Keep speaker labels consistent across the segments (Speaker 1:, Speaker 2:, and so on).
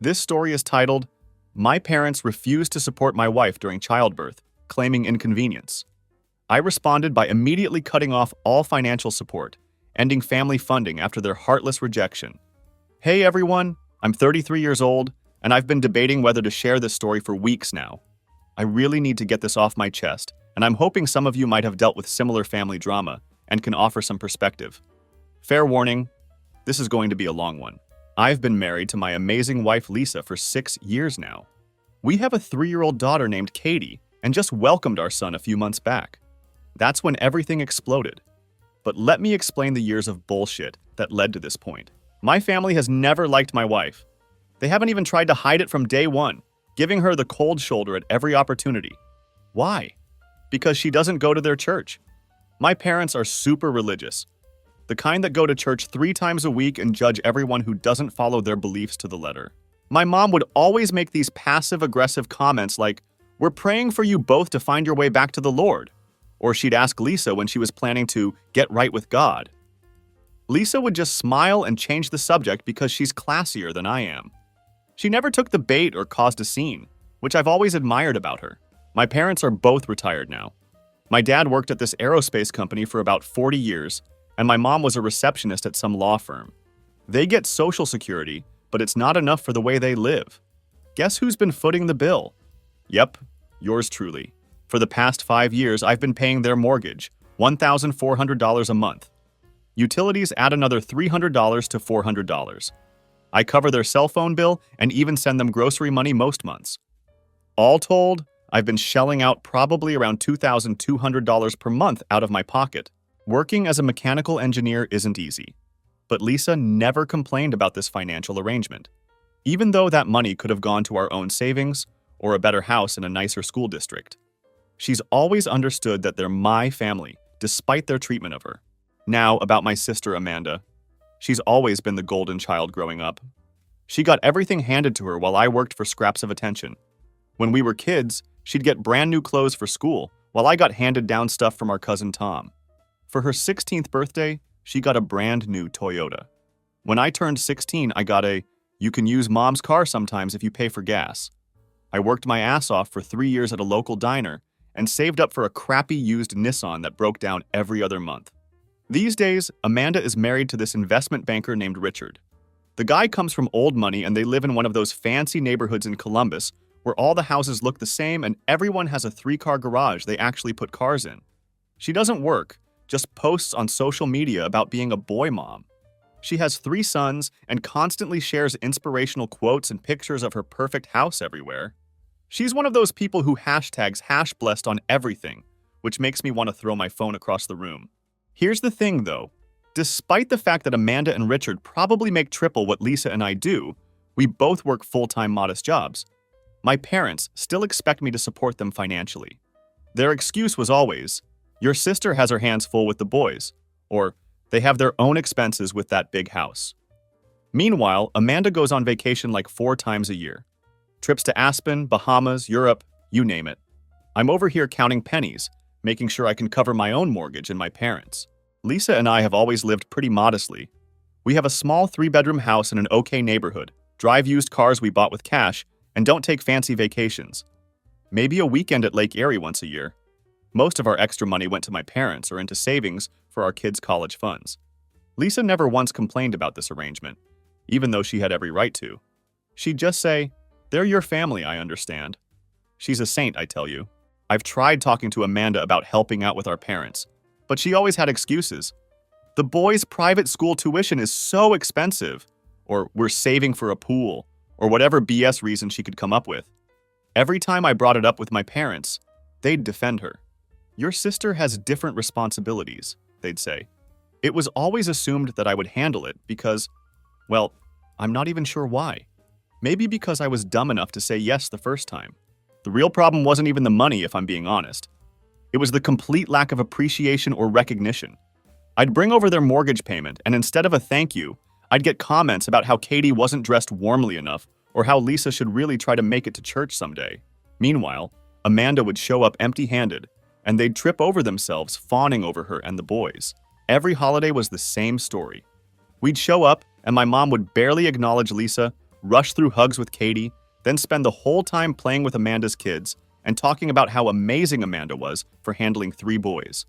Speaker 1: This story is titled, My Parents Refused to Support My Wife During Childbirth, Claiming Inconvenience. I responded by immediately cutting off all financial support, ending family funding after their heartless rejection. Hey everyone, I'm 33 years old, and I've been debating whether to share this story for weeks now. I really need to get this off my chest, and I'm hoping some of you might have dealt with similar family drama and can offer some perspective. Fair warning, this is going to be a long one. I've been married to my amazing wife Lisa for 6 years now. We have a 3-year-old daughter named Katie and just welcomed our son a few months back. That's when everything exploded. But let me explain the years of bullshit that led to this point. My family has never liked my wife. They haven't even tried to hide it from day one, giving her the cold shoulder at every opportunity. Why? Because she doesn't go to their church. My parents are super religious. The kind that go to church 3 times a week and judge everyone who doesn't follow their beliefs to the letter. My mom would always make these passive-aggressive comments like, "We're praying for you both to find your way back to the Lord." Or she'd ask Lisa when she was planning to get right with God. Lisa would just smile and change the subject because she's classier than I am. She never took the bait or caused a scene, which I've always admired about her. My parents are both retired now. My dad worked at this aerospace company for about 40 years, and my mom was a receptionist at some law firm. They get Social Security, but it's not enough for the way they live. Guess who's been footing the bill? Yep, yours truly. For the past 5 years, I've been paying their mortgage, $1,400 a month. Utilities add another $300 to $400. I cover their cell phone bill and even send them grocery money most months. All told, I've been shelling out probably around $2,200 per month out of my pocket. Working as a mechanical engineer isn't easy, but Lisa never complained about this financial arrangement, even though that money could have gone to our own savings or a better house in a nicer school district. She's always understood that they're my family, despite their treatment of her. Now, about my sister Amanda. She's always been the golden child growing up. She got everything handed to her while I worked for scraps of attention. When we were kids, she'd get brand new clothes for school, while I got handed down stuff from our cousin Tom. For her 16th birthday, she got a brand new Toyota. When I turned 16, I got a, "You can use mom's car sometimes if you pay for gas." I worked my ass off for 3 years at a local diner and saved up for a crappy used Nissan that broke down every other month. These days, Amanda is married to this investment banker named Richard. The guy comes from old money and they live in one of those fancy neighborhoods in Columbus where all the houses look the same and everyone has a 3-car garage they actually put cars in. She doesn't work, just posts on social media about being a boy mom. She has 3 sons and constantly shares inspirational quotes and pictures of her perfect house everywhere. She's one of those people who hashtags #blessed on everything, which makes me want to throw my phone across the room. Here's the thing though, despite the fact that Amanda and Richard probably make triple what Lisa and I do, we both work full-time modest jobs. My parents still expect me to support them financially. Their excuse was always, "Your sister has her hands full with the boys," or "They have their own expenses with that big house." Meanwhile, Amanda goes on vacation like 4 times a year. Trips to Aspen, Bahamas, Europe, you name it. I'm over here counting pennies, making sure I can cover my own mortgage and my parents'. Lisa and I have always lived pretty modestly. We have a small 3-bedroom house in an okay neighborhood, drive used cars we bought with cash, and don't take fancy vacations. Maybe a weekend at Lake Erie once a year. Most of our extra money went to my parents or into savings for our kids' college funds. Lisa never once complained about this arrangement, even though she had every right to. She'd just say, "They're your family, I understand." She's a saint, I tell you. I've tried talking to Amanda about helping out with our parents, but she always had excuses. "The boys' private school tuition is so expensive," or "we're saving for a pool," or whatever BS reason she could come up with. Every time I brought it up with my parents, they'd defend her. "Your sister has different responsibilities," they'd say. It was always assumed that I would handle it because, well, I'm not even sure why. Maybe because I was dumb enough to say yes the first time. The real problem wasn't even the money, if I'm being honest. It was the complete lack of appreciation or recognition. I'd bring over their mortgage payment, and instead of a thank you, I'd get comments about how Katie wasn't dressed warmly enough or how Lisa should really try to make it to church someday. Meanwhile, Amanda would show up empty-handed, and they'd trip over themselves fawning over her and the boys. Every holiday was the same story. We'd show up, and my mom would barely acknowledge Lisa rush through hugs with Katie, then spend the whole time playing with Amanda's kids and talking about how amazing Amanda was for handling 3 boys.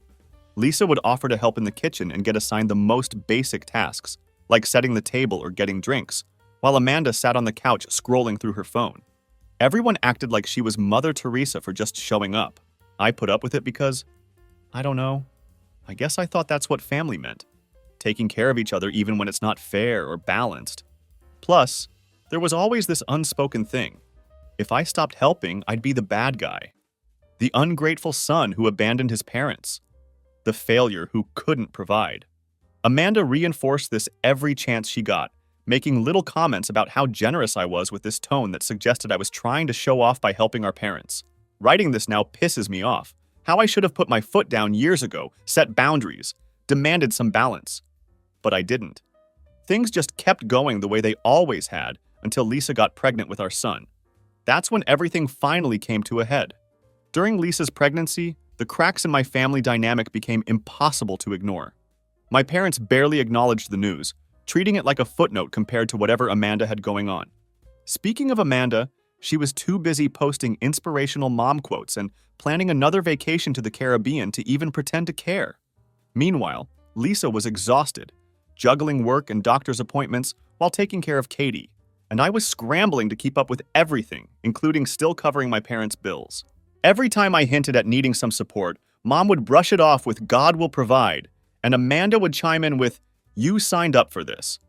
Speaker 1: Lisa would offer to help in the kitchen and get assigned the most basic tasks, like setting the table or getting drinks, while Amanda sat on the couch scrolling through her phone. Everyone acted like she was Mother Teresa for just showing up. I put up with it because, I don't know, I guess I thought that's what family meant. Taking care of each other even when it's not fair or balanced. Plus, there was always this unspoken thing. If I stopped helping, I'd be the bad guy. The ungrateful son who abandoned his parents. The failure who couldn't provide. Amanda reinforced this every chance she got, making little comments about how generous I was with this tone that suggested I was trying to show off by helping our parents. Writing this now pisses me off. How I should have put my foot down years ago, set boundaries, demanded some balance. But I didn't. Things just kept going the way they always had until Lisa got pregnant with our son. That's when everything finally came to a head. During Lisa's pregnancy, the cracks in my family dynamic became impossible to ignore. My parents barely acknowledged the news, treating it like a footnote compared to whatever Amanda had going on. Speaking of Amanda, she was too busy posting inspirational mom quotes and planning another vacation to the Caribbean to even pretend to care. Meanwhile, Lisa was exhausted, juggling work and doctor's appointments while taking care of Katie, and I was scrambling to keep up with everything, including still covering my parents' bills. Every time I hinted at needing some support, Mom would brush it off with "God will provide," and Amanda would chime in with, "You signed up for this."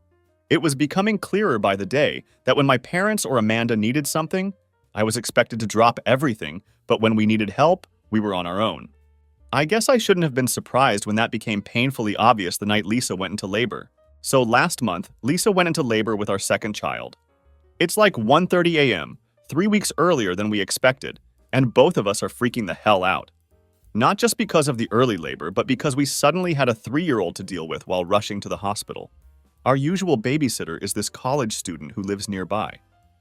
Speaker 1: It was becoming clearer by the day that when my parents or Amanda needed something, I was expected to drop everything, but when we needed help, we were on our own. I guess I shouldn't have been surprised when that became painfully obvious the night Lisa went into labor. So last month, Lisa went into labor with our second child. It's like 1:30 a.m., 3 weeks earlier than we expected, and both of us are freaking the hell out. Not just because of the early labor, but because we suddenly had a 3-year-old to deal with while rushing to the hospital. Our usual babysitter is this college student who lives nearby.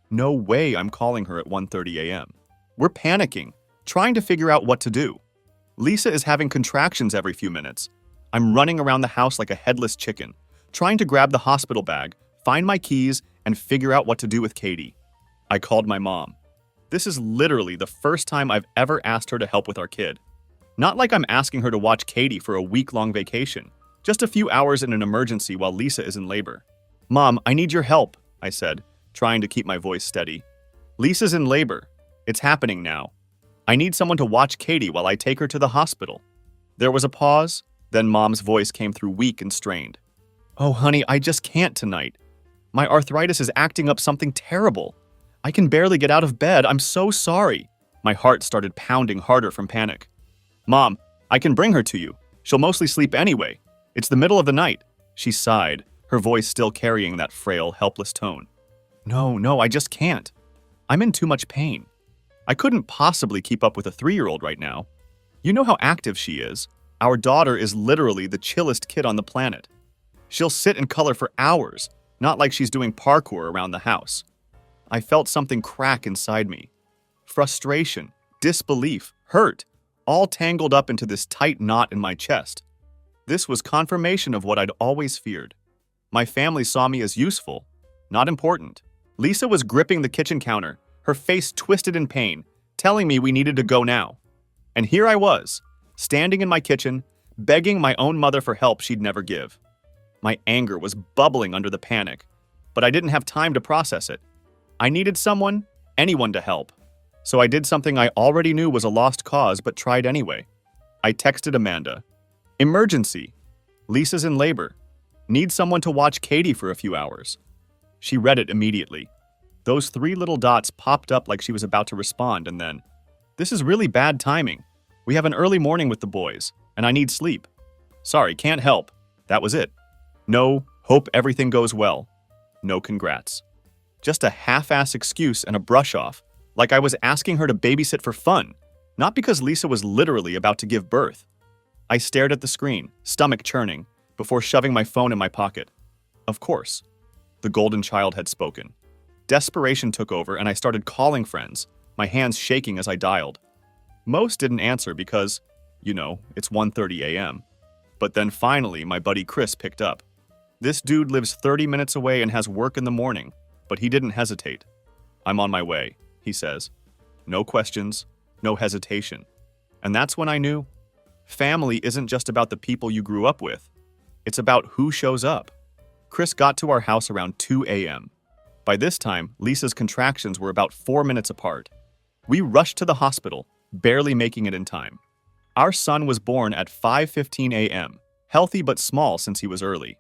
Speaker 1: No way I'm calling her at 1:30 a.m. We're panicking, trying to figure out what to do. Lisa is having contractions every few minutes. I'm running around the house like a headless chicken, trying to grab the hospital bag, find my keys, and figure out what to do with Katie. I called my mom. This is literally the first time I've ever asked her to help with our kid. Not like I'm asking her to watch Katie for a week-long vacation, just a few hours in an emergency while Lisa is in labor. "Mom, I need your help," I said, trying to keep my voice steady. "Lisa's in labor. It's happening now. I need someone to watch Katie while I take her to the hospital." There was a pause, then Mom's voice came through weak and strained. "Oh, honey, I just can't tonight. My arthritis is acting up something terrible. I can barely get out of bed. I'm so sorry." My heart started pounding harder from panic. "Mom, I can bring her to you. She'll mostly sleep anyway. It's the middle of the night." She sighed, her voice still carrying that frail, helpless tone. No, I just can't. I'm in too much pain. I couldn't possibly keep up with a 3-year-old right now. You know how active she is. Our daughter is literally the chillest kid on the planet. She'll sit and color for hours, not like she's doing parkour around the house. I felt something crack inside me. Frustration, disbelief, hurt, all tangled up into this tight knot in my chest. This was confirmation of what I'd always feared. My family saw me as useful, not important. Lisa was gripping the kitchen counter, her face twisted in pain, telling me we needed to go now. And here I was, standing in my kitchen, begging my own mother for help she'd never give. My anger was bubbling under the panic, but I didn't have time to process it. I needed someone, anyone to help. So I did something I already knew was a lost cause but tried anyway. I texted Amanda. "Emergency. Lisa's in labor. Need someone to watch Katie for a few hours." She read it immediately. Those 3 little dots popped up like she was about to respond, and then, "This is really bad timing. We have an early morning with the boys, and I need sleep. Sorry, can't help." That was it. No, hope everything goes well. No congrats. Just a half-ass excuse and a brush-off, like I was asking her to babysit for fun, not because Lisa was literally about to give birth. I stared at the screen, stomach churning, before shoving my phone in my pocket. Of course, the golden child had spoken. Desperation took over and I started calling friends, my hands shaking as I dialed. Most didn't answer because, it's 1:30 a.m. But then finally, my buddy Chris picked up. This dude lives 30 minutes away and has work in the morning. but he didn't hesitate. "I'm on my way," he says. No questions, no hesitation. And that's when I knew family isn't just about the people you grew up with. It's about who shows up. Chris got to our house around 2 a.m. By this time, Lisa's contractions were about 4 minutes apart. We rushed to the hospital, barely making it in time. Our son was born at 5:15 a.m., healthy but small since he was early.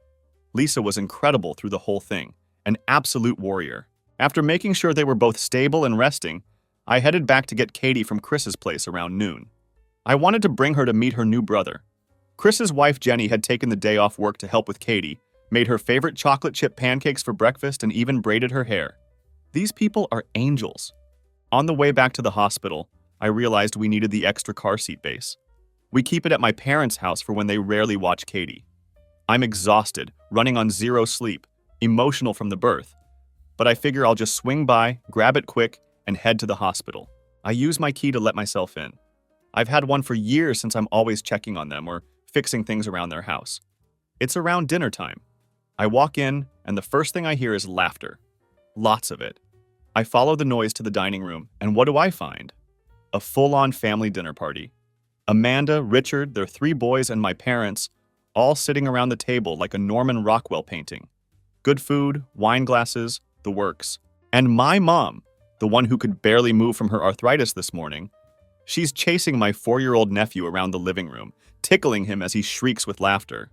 Speaker 1: Lisa was incredible through the whole thing, an absolute warrior. After making sure they were both stable and resting, I headed back to get Katie from Chris's place around noon. I wanted to bring her to meet her new brother. Chris's wife Jenny had taken the day off work to help with Katie, made her favorite chocolate chip pancakes for breakfast, and even braided her hair. These people are angels. On the way back to the hospital, I realized we needed the extra car seat base. We keep it at my parents' house for when they rarely watch Katie. I'm exhausted, running on zero sleep, emotional from the birth. But I figure I'll just swing by, grab it quick, and head to the hospital. I use my key to let myself in. I've had one for years since I'm always checking on them or fixing things around their house. It's around dinner time. I walk in, and the first thing I hear is laughter. Lots of it. I follow the noise to the dining room, and what do I find? A full-on family dinner party. Amanda, Richard, their 3 boys, and my parents, all sitting around the table like a Norman Rockwell painting. Good food, wine glasses, the works. And my mom, the one who could barely move from her arthritis this morning, she's chasing my 4-year-old nephew around the living room, tickling him as he shrieks with laughter.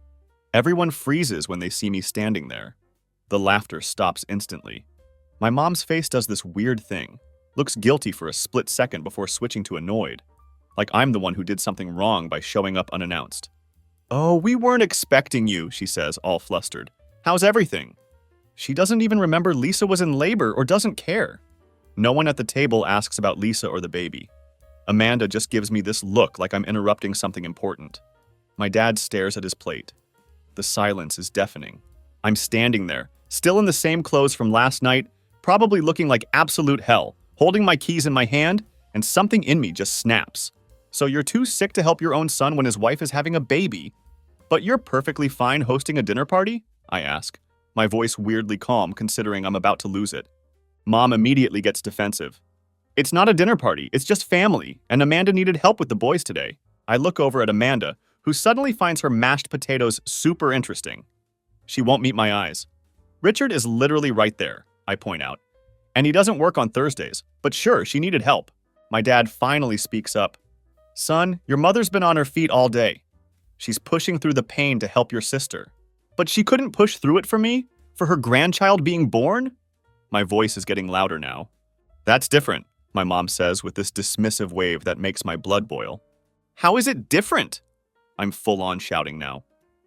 Speaker 1: Everyone freezes when they see me standing there. The laughter stops instantly. My mom's face does this weird thing, looks guilty for a split second before switching to annoyed, like I'm the one who did something wrong by showing up unannounced. "Oh, we weren't expecting you," she says, all flustered. "How's everything?" She doesn't even remember Lisa was in labor or doesn't care. No one at the table asks about Lisa or the baby. Amanda just gives me this look like I'm interrupting something important. My dad stares at his plate. The silence is deafening. I'm standing there, still in the same clothes from last night, probably looking like absolute hell, holding my keys in my hand, and something in me just snaps. "So you're too sick to help your own son when his wife is having a baby, but you're perfectly fine hosting a dinner party?" I ask, my voice weirdly calm considering I'm about to lose it. Mom immediately gets defensive. "It's not a dinner party, it's just family, and Amanda needed help with the boys today." I look over at Amanda, who suddenly finds her mashed potatoes super interesting. She won't meet my eyes. "Richard is literally right there," I point out. "And he doesn't work on Thursdays, but sure, she needed help." My dad finally speaks up. "Son, your mother's been on her feet all day. She's pushing through the pain to help your sister. But she couldn't push through it for me? For her grandchild being born?" My voice is getting louder now. "That's different," my mom says with this dismissive wave that makes my blood boil. "How is it different?" I'm full-on shouting now.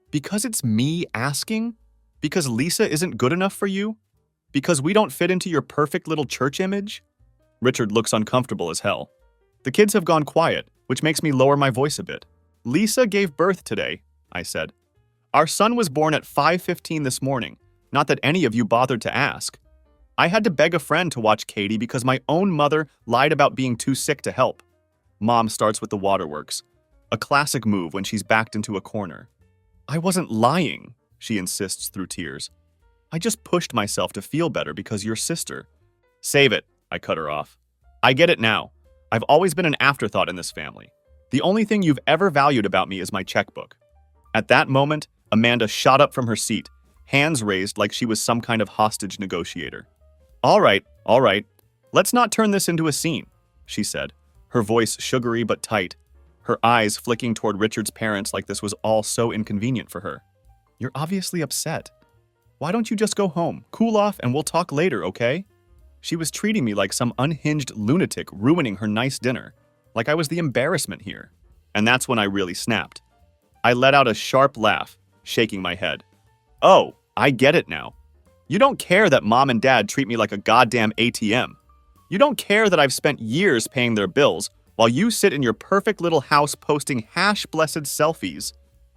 Speaker 1: "Because it's me asking? Because Lisa isn't good enough for you? Because we don't fit into your perfect little church image?" Richard looks uncomfortable as hell. The kids have gone quiet, which makes me lower my voice a bit. "Lisa gave birth today," I said. "Our son was born at 5:15 this morning, not that any of you bothered to ask. I had to beg a friend to watch Katie because my own mother lied about being too sick to help." Mom starts with the waterworks, a classic move when she's backed into a corner. "I wasn't lying," she insists through tears. "I just pushed myself to feel better because your sister." "Save it," I cut her off. "I get it now. I've always been an afterthought in this family. The only thing you've ever valued about me is my checkbook." At that moment, Amanda shot up from her seat, hands raised like she was some kind of hostage negotiator. All right. Let's not turn this into a scene," she said, her voice sugary but tight, her eyes flicking toward Richard's parents like this was all so inconvenient for her. "You're obviously upset. Why don't you just go home, cool off, and we'll talk later, okay?" She was treating me like some unhinged lunatic ruining her nice dinner, like I was the embarrassment here. And that's when I really snapped. I let out a sharp laugh, shaking my head. "Oh, I get it now. You don't care that mom and dad treat me like a goddamn ATM. You don't care that I've spent years paying their bills while you sit in your perfect little house posting hash-blessed selfies.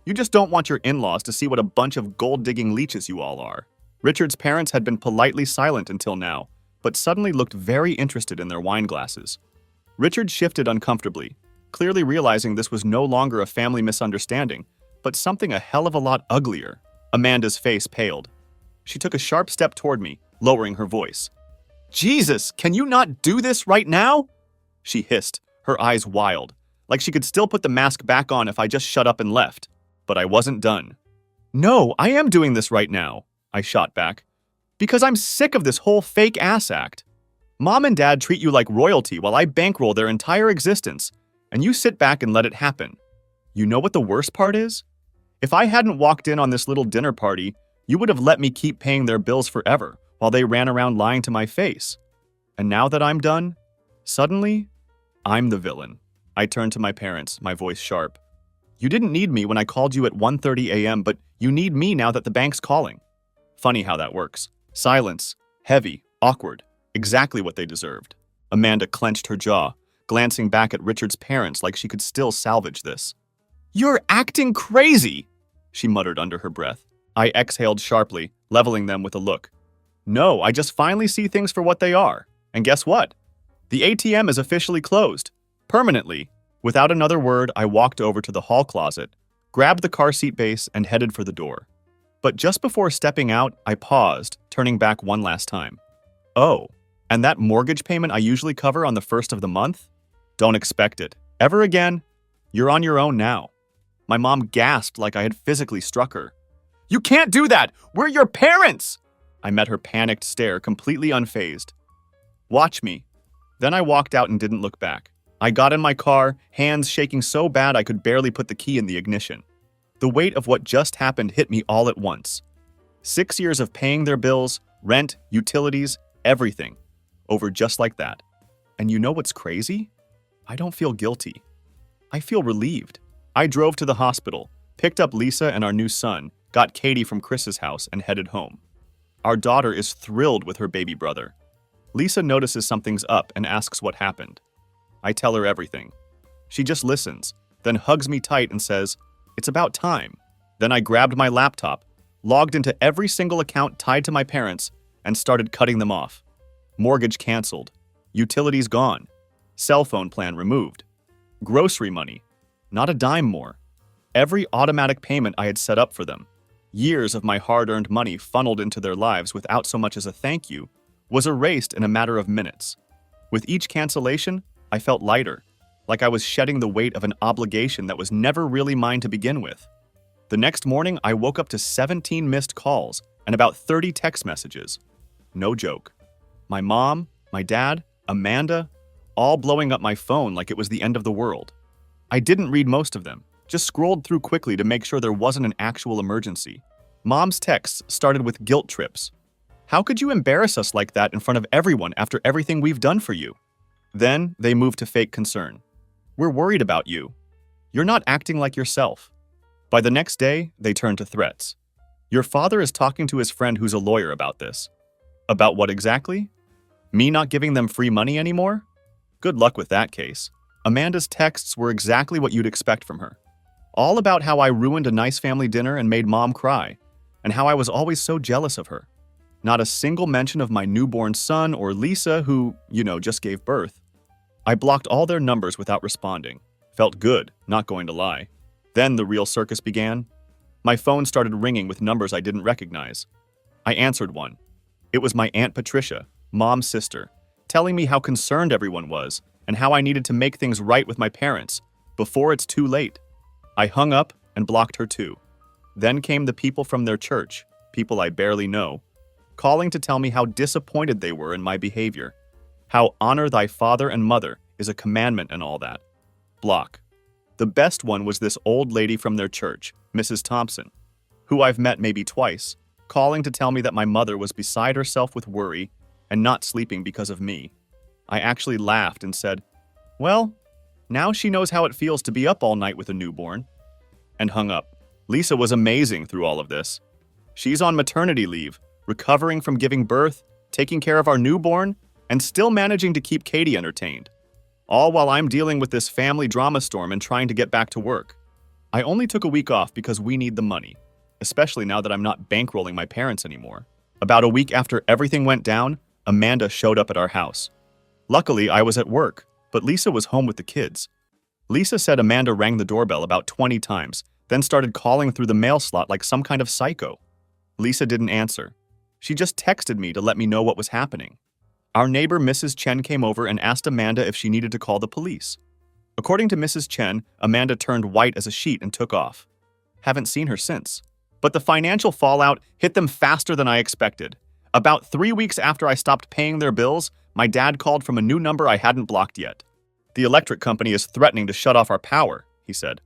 Speaker 1: You just don't want your in-laws to see what a bunch of gold-digging leeches you all are." Richard's parents had been politely silent until now, but suddenly looked very interested in their wine glasses. Richard shifted uncomfortably, clearly realizing this was no longer a family misunderstanding, but something a hell of a lot uglier. Amanda's face paled. She took a sharp step toward me, lowering her voice. Jesus, can you not do this right now? She hissed, her eyes wild, like she could still put the mask back on if I just shut up and left. But I wasn't done. No, I am doing this right now, I shot back. Because I'm sick of this whole fake ass act. Mom and Dad treat you like royalty while I bankroll their entire existence, and you sit back and let it happen. You know what the worst part is? If I hadn't walked in on this little dinner party, you would have let me keep paying their bills forever while they ran around lying to my face. And now that I'm done, suddenly, I'm the villain. I turned to my parents, my voice sharp. You didn't need me when I called you at 1:30 a.m., but you need me now that the bank's calling. Funny how that works. Silence, heavy, awkward, exactly what they deserved. Amanda clenched her jaw, glancing back at Richard's parents like she could still salvage this. You're acting crazy, she muttered under her breath. I exhaled sharply, leveling them with a look. No, I just finally see things for what they are. And guess what? The ATM is officially closed. Permanently. Without another word, I walked over to the hall closet, grabbed the car seat base, and headed for the door. But just before stepping out, I paused, turning back one last time. Oh, and that mortgage payment I usually cover on the first of the month? Don't expect it. Ever again? You're on your own now. My mom gasped like I had physically struck her. You can't do that! We're your parents! I met her panicked stare, completely unfazed. Watch me. Then I walked out and didn't look back. I got in my car, hands shaking so bad I could barely put the key in the ignition. The weight of what just happened hit me all at once. 6 years of paying their bills, rent, utilities, everything. Over just like that. And you know what's crazy? I don't feel guilty. I feel relieved. I drove to the hospital, picked up Lisa and our new son, got Katie from Chris's house, and headed home. Our daughter is thrilled with her baby brother. Lisa notices something's up and asks what happened. I tell her everything. She just listens, then hugs me tight and says, "It's about time." Then I grabbed my laptop, logged into every single account tied to my parents, and started cutting them off. Mortgage canceled. Utilities gone. Cell phone plan removed. Grocery money. Not a dime more. Every automatic payment I had set up for them, years of my hard-earned money funneled into their lives without so much as a thank you, was erased in a matter of minutes. With each cancellation, I felt lighter, like I was shedding the weight of an obligation that was never really mine to begin with. The next morning, I woke up to 17 missed calls and about 30 text messages. No joke. My mom, my dad, Amanda, all blowing up my phone like it was the end of the world. I didn't read most of them, just scrolled through quickly to make sure there wasn't an actual emergency. Mom's texts started with guilt trips. How could you embarrass us like that in front of everyone after everything we've done for you? Then they moved to fake concern. We're worried about you. You're not acting like yourself. By the next day, they turned to threats. Your father is talking to his friend who's a lawyer about this. About what exactly? Me not giving them free money anymore? Good luck with that case. Amanda's texts were exactly what you'd expect from her. All about how I ruined a nice family dinner and made Mom cry, and how I was always so jealous of her. Not a single mention of my newborn son or Lisa, who, just gave birth. I blocked all their numbers without responding. Felt good, not going to lie. Then the real circus began. My phone started ringing with numbers I didn't recognize. I answered one. It was my Aunt Patricia, Mom's sister, telling me how concerned everyone was and how I needed to make things right with my parents before it's too late. I hung up and blocked her too. Then came the people from their church, people I barely know, calling to tell me how disappointed they were in my behavior, how honor thy father and mother is a commandment and all that. Block. The best one was this old lady from their church, Mrs. Thompson, who I've met maybe twice, calling to tell me that my mother was beside herself with worry and not sleeping because of me. I actually laughed and said, well, now she knows how it feels to be up all night with a newborn. And hung up. Lisa was amazing through all of this. She's on maternity leave, recovering from giving birth, taking care of our newborn, and still managing to keep Katie entertained. All while I'm dealing with this family drama storm and trying to get back to work. I only took a week off because we need the money, especially now that I'm not bankrolling my parents anymore. About a week after everything went down, Amanda showed up at our house. Luckily, I was at work, but Lisa was home with the kids. Lisa said Amanda rang the doorbell about 20 times, then started calling through the mail slot like some kind of psycho. Lisa didn't answer. She just texted me to let me know what was happening. Our neighbor Mrs. Chen came over and asked Amanda if she needed to call the police. According to Mrs. Chen, Amanda turned white as a sheet and took off. Haven't seen her since. But the financial fallout hit them faster than I expected. About 3 weeks after I stopped paying their bills, my dad called from a new number I hadn't blocked yet. The electric company is threatening to shut off our power, he said.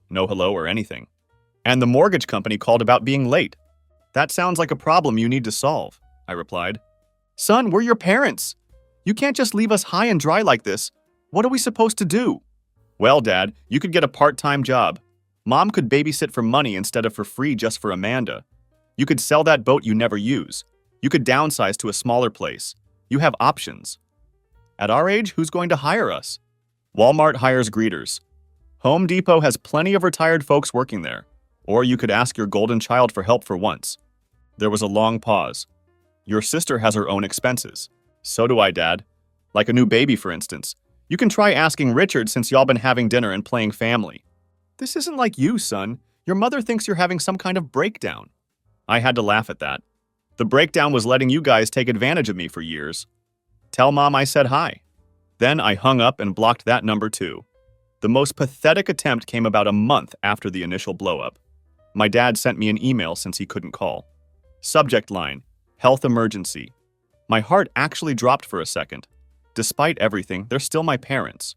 Speaker 1: No hello or anything. And the mortgage company called about being late. That sounds like a problem you need to solve, I replied. Son, we're your parents. You can't just leave us high and dry like this. What are we supposed to do? Well, Dad, you could get a part-time job. Mom could babysit for money instead of for free just for Amanda. You could sell that boat you never use. You could downsize to a smaller place. You have options. At our age, who's going to hire us? Walmart hires greeters. Home Depot has plenty of retired folks working there. Or you could ask your golden child for help for once. There was a long pause. Your sister has her own expenses. So do I, Dad. Like a new baby, for instance. You can try asking Richard since y'all been having dinner and playing family. This isn't like you, son. Your mother thinks you're having some kind of breakdown. I had to laugh at that. The breakdown was letting you guys take advantage of me for years. Tell Mom I said hi. Then I hung up and blocked that number too. The most pathetic attempt came about a month after the initial blow-up. My dad sent me an email since he couldn't call. Subject line, health emergency. My heart actually dropped for a second. Despite everything, they're still my parents.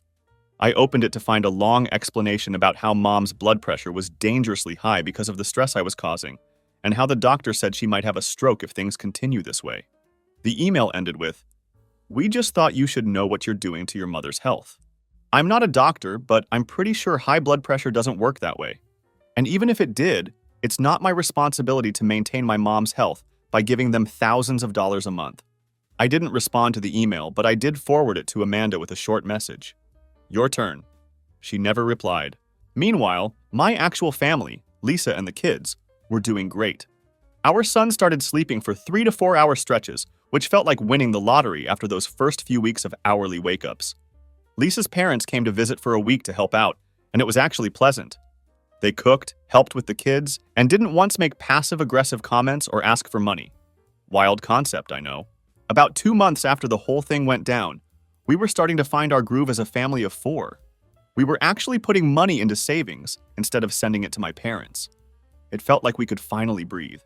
Speaker 1: I opened it to find a long explanation about how Mom's blood pressure was dangerously high because of the stress I was causing, and how the doctor said she might have a stroke if things continue this way. The email ended with, "We just thought you should know what you're doing to your mother's health. I'm not a doctor, but I'm pretty sure high blood pressure doesn't work that way. And even if it did, it's not my responsibility to maintain my mom's health by giving them thousands of dollars a month." I didn't respond to the email, but I did forward it to Amanda with a short message. Your turn. She never replied. Meanwhile, my actual family, Lisa and the kids, were doing great. Our son started sleeping for 3 to 4 hour stretches, which felt like winning the lottery after those first few weeks of hourly wake-ups. Lisa's parents came to visit for a week to help out, and it was actually pleasant. They cooked, helped with the kids, and didn't once make passive-aggressive comments or ask for money. Wild concept, I know. About 2 months after the whole thing went down, we were starting to find our groove as a family of 4. We were actually putting money into savings instead of sending it to my parents. It felt like we could finally breathe.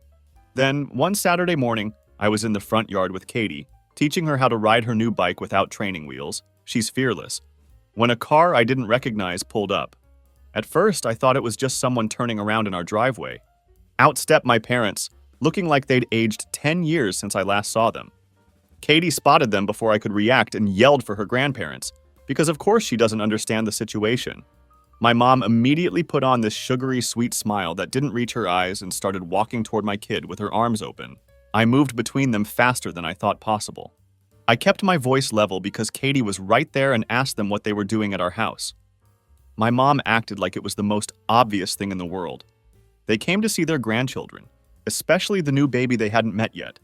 Speaker 1: Then, one Saturday morning, I was in the front yard with Katie, teaching her how to ride her new bike without training wheels. She's fearless. When a car I didn't recognize pulled up. At first, I thought it was just someone turning around in our driveway. Out stepped my parents, looking like they'd aged 10 years since I last saw them. Katie spotted them before I could react and yelled for her grandparents, because of course she doesn't understand the situation. My mom immediately put on this sugary sweet smile that didn't reach her eyes and started walking toward my kid with her arms open. I moved between them faster than I thought possible. I kept my voice level because Katie was right there and asked them what they were doing at our house. My mom acted like it was the most obvious thing in the world. They came to see their grandchildren, especially the new baby they hadn't met yet.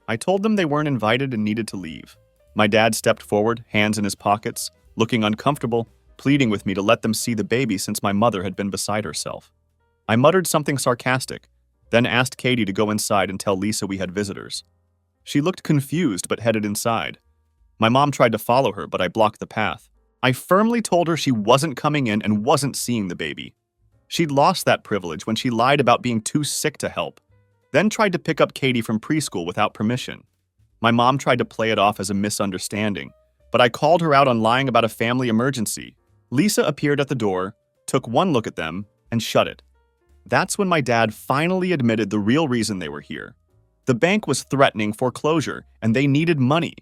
Speaker 1: I told them they weren't invited and needed to leave. My dad stepped forward, hands in his pockets, looking uncomfortable, pleading with me to let them see the baby since my mother had been beside herself. I muttered something sarcastic, then asked Katie to go inside and tell Lisa we had visitors. She looked confused but headed inside. My mom tried to follow her, but I blocked the path. I firmly told her she wasn't coming in and wasn't seeing the baby. She'd lost that privilege when she lied about being too sick to help, then tried to pick up Katie from preschool without permission. My mom tried to play it off as a misunderstanding, but I called her out on lying about a family emergency. Lisa appeared at the door, took one look at them, and shut it. That's when my dad finally admitted the real reason they were here. The bank was threatening foreclosure, and they needed money.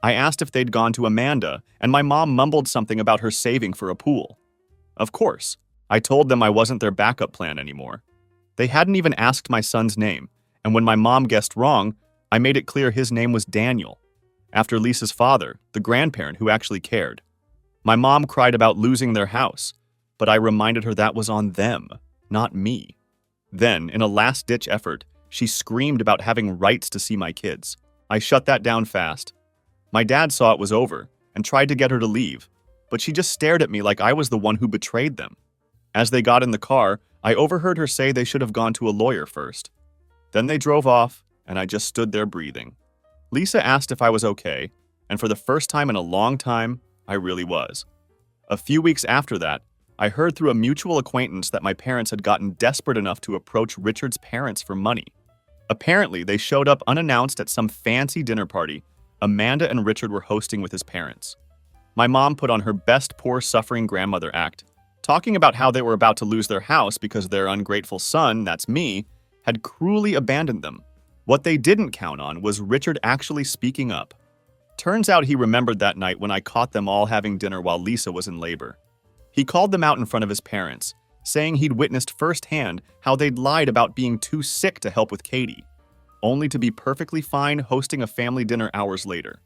Speaker 1: I asked if they'd gone to Amanda, and my mom mumbled something about her saving for a pool. Of course, I told them I wasn't their backup plan anymore. They hadn't even asked my son's name, and when my mom guessed wrong, I made it clear his name was Daniel, after Lisa's father, the grandparent who actually cared. My mom cried about losing their house, but I reminded her that was on them, not me. Then, in a last-ditch effort, she screamed about having rights to see my kids. I shut that down fast. My dad saw it was over and tried to get her to leave, but she just stared at me like I was the one who betrayed them. As they got in the car, I overheard her say they should have gone to a lawyer first. Then they drove off, and I just stood there breathing. Lisa asked if I was okay, and for the first time in a long time, I really was. A few weeks after that, I heard through a mutual acquaintance that my parents had gotten desperate enough to approach Richard's parents for money. Apparently, they showed up unannounced at some fancy dinner party Amanda and Richard were hosting with his parents. My mom put on her best poor suffering grandmother act, talking about how they were about to lose their house because their ungrateful son, that's me, had cruelly abandoned them. What they didn't count on was Richard actually speaking up. Turns out he remembered that night when I caught them all having dinner while Lisa was in labor. He called them out in front of his parents, saying he'd witnessed firsthand how they'd lied about being too sick to help with Katie, only to be perfectly fine hosting a family dinner hours later.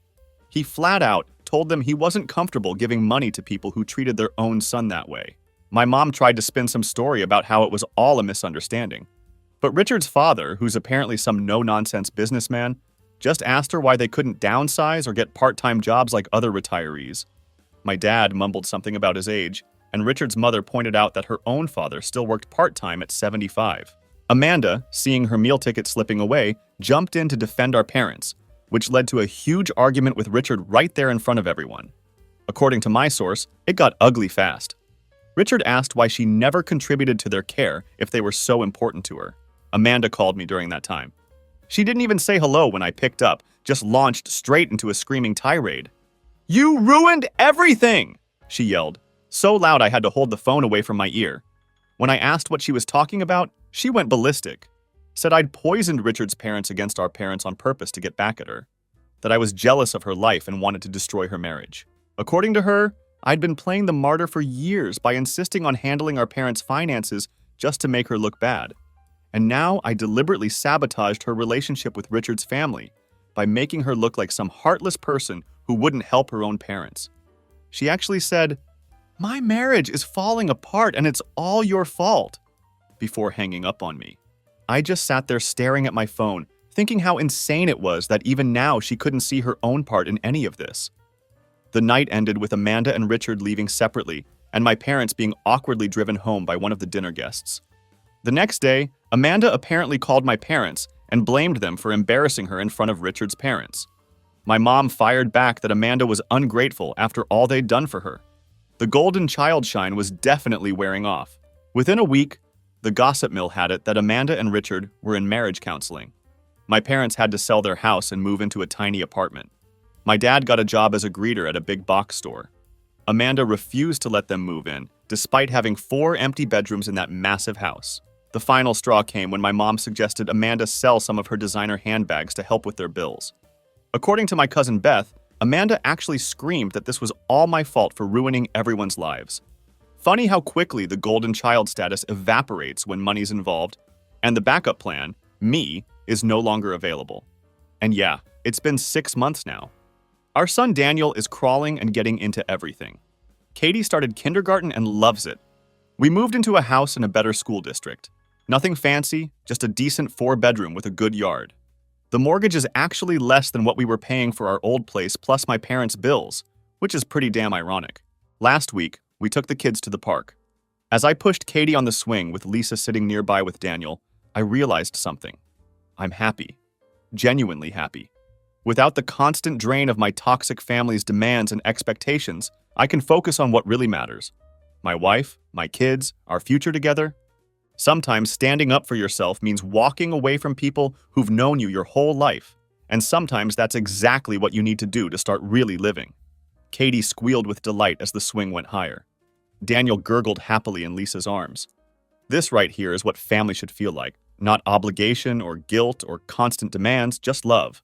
Speaker 1: He flat out told them he wasn't comfortable giving money to people who treated their own son that way. My mom tried to spin some story about how it was all a misunderstanding. But Richard's father, who's apparently some no-nonsense businessman, just asked her why they couldn't downsize or get part-time jobs like other retirees. My dad mumbled something about his age, and Richard's mother pointed out that her own father still worked part-time at 75. Amanda, seeing her meal ticket slipping away, jumped in to defend our parents, which led to a huge argument with Richard right there in front of everyone. According to my source, it got ugly fast. Richard asked why she never contributed to their care if they were so important to her. Amanda called me during that time. She didn't even say hello when I picked up, just launched straight into a screaming tirade. "You ruined everything!" she yelled, so loud I had to hold the phone away from my ear. When I asked what she was talking about, she went ballistic. Said I'd poisoned Richard's parents against our parents on purpose to get back at her. That I was jealous of her life and wanted to destroy her marriage. According to her, I'd been playing the martyr for years by insisting on handling our parents' finances just to make her look bad. And now I deliberately sabotaged her relationship with Richard's family by making her look like some heartless person who wouldn't help her own parents. She actually said, "My marriage is falling apart and it's all your fault," before hanging up on me. I just sat there staring at my phone, thinking how insane it was that even now she couldn't see her own part in any of this. The night ended with Amanda and Richard leaving separately and my parents being awkwardly driven home by one of the dinner guests. The next day, Amanda apparently called my parents and blamed them for embarrassing her in front of Richard's parents. My mom fired back that Amanda was ungrateful after all they'd done for her. The golden child shine was definitely wearing off. Within a week, the gossip mill had it that Amanda and Richard were in marriage counseling. My parents had to sell their house and move into a tiny apartment. My dad got a job as a greeter at a big box store. Amanda refused to let them move in, despite having 4 empty bedrooms in that massive house. The final straw came when my mom suggested Amanda sell some of her designer handbags to help with their bills. According to my cousin Beth, Amanda actually screamed that this was all my fault for ruining everyone's lives. Funny how quickly the golden child status evaporates when money's involved, and the backup plan, me, is no longer available. And yeah, it's been 6 months now. Our son Daniel is crawling and getting into everything. Katie started kindergarten and loves it. We moved into a house in a better school district. Nothing fancy, just a decent 4-bedroom with a good yard. The mortgage is actually less than what we were paying for our old place plus my parents' bills, which is pretty damn ironic. Last week, we took the kids to the park. As I pushed Katie on the swing with Lisa sitting nearby with Daniel, I realized something. I'm happy. Genuinely happy. Without the constant drain of my toxic family's demands and expectations, I can focus on what really matters. My wife, my kids, our future together. Sometimes standing up for yourself means walking away from people who've known you your whole life. And sometimes that's exactly what you need to do to start really living. Katie squealed with delight as the swing went higher. Daniel gurgled happily in Lisa's arms. This right here is what family should feel like. Not obligation or guilt or constant demands, just love.